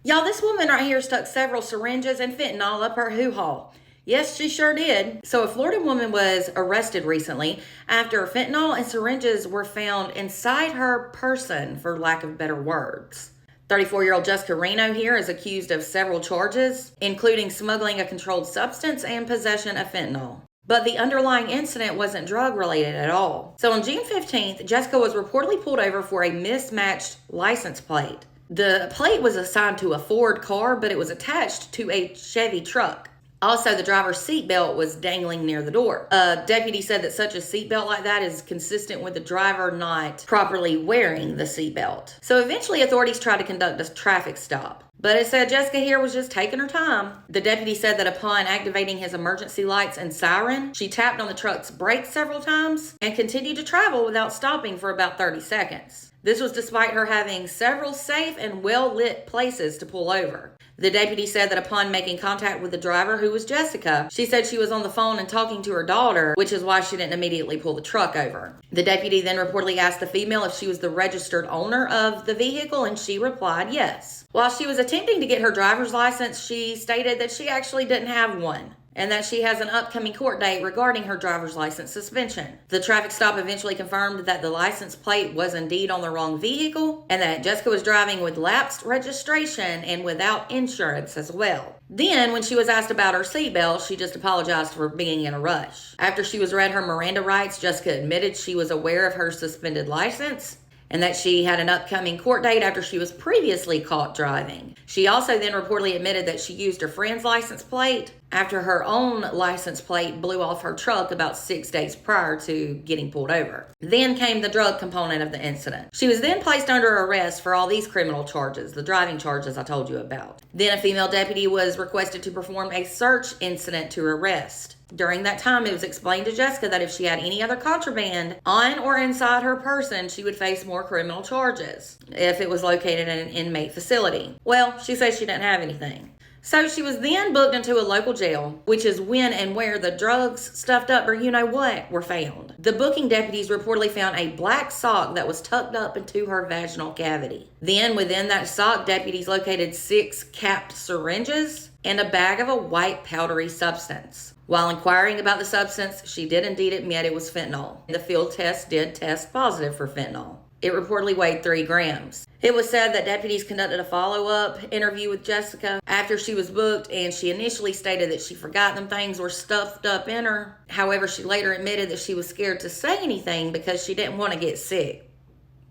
Y'all, this woman right here stuck several syringes and fentanyl up her hoo-ha. Yes, she sure did. So a Florida woman was arrested recently after fentanyl and syringes were found inside her person, for lack of better words. 34-year-old Jessica Reno here is accused of several charges, including smuggling a controlled substance and possession of fentanyl. But the underlying incident wasn't drug related at all. So on June 15th, Jessica was reportedly pulled over for a mismatched license plate. The plate was assigned to a Ford car, but it was attached to a Chevy truck. Also, the driver's seatbelt was dangling near the door. A deputy said that such a seatbelt like that is consistent with the driver not properly wearing the seatbelt. So eventually, authorities tried to conduct a traffic stop. But it said Jessica here was just taking her time. The deputy said that upon activating his emergency lights and siren, she tapped on the truck's brakes several times and continued to travel without stopping for about 30 seconds. This was despite her having several safe and well-lit places to pull over. The deputy said that upon making contact with the driver, who was Jessica, she said she was on the phone and talking to her daughter, which is why she didn't immediately pull the truck over. The deputy then reportedly asked the female if she was the registered owner of the vehicle, and she replied yes. While she was attempting to get her driver's license, she stated that she actually didn't have one, and that she has an upcoming court date regarding her driver's license suspension. The traffic stop eventually confirmed that the license plate was indeed on the wrong vehicle, and that Jessica was driving with lapsed registration and without insurance as well. Then, when she was asked about her seatbelt, she just apologized for being in a rush. After she was read her Miranda rights, Jessica admitted she was aware of her suspended license and that she had an upcoming court date after she was previously caught driving. She also then reportedly admitted that she used her friend's license plate after her own license plate blew off her truck about 6 days prior to getting pulled over. Then came the drug component of the incident. She was then placed under arrest for all these criminal charges, the driving charges I told you about. Then a female deputy was requested to perform a search incident to arrest. During that time, it was explained to Jessica that if she had any other contraband on or inside her person, she would face more criminal charges if it was located in an inmate facility. Well, she says she didn't have anything. So she was then booked into a local jail, which is when and where the drugs stuffed up or you-know-what were found. The booking deputies reportedly found a black sock that was tucked up into her vaginal cavity. Then, within that sock, deputies located 6 capped syringes and a bag of a white powdery substance. While inquiring about the substance, she did indeed admit it was fentanyl. The field test did test positive for fentanyl. It reportedly weighed 3 grams. It was said that deputies conducted a follow-up interview with Jessica after she was booked, and she initially stated that she forgot them things were stuffed up in her. However, she later admitted that she was scared to say anything because she didn't want to get sick.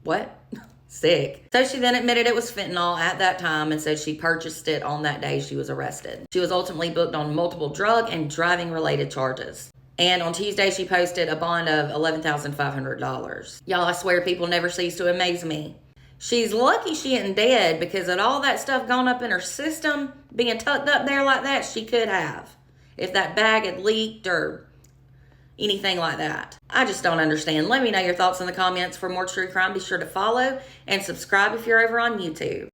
What? Sick. So she then admitted it was fentanyl at that time and said she purchased it on that day she was arrested. She was ultimately booked on multiple drug and driving related charges. And on Tuesday, she posted a bond of $11,500. Y'all, I swear people never cease to amaze me. She's lucky she isn't dead, because of all that stuff gone up in her system, being tucked up there like that, she could have. If that bag had leaked or anything like that. I just don't understand. Let me know your thoughts in the comments. For more true crime, be sure to follow and subscribe if you're over on YouTube.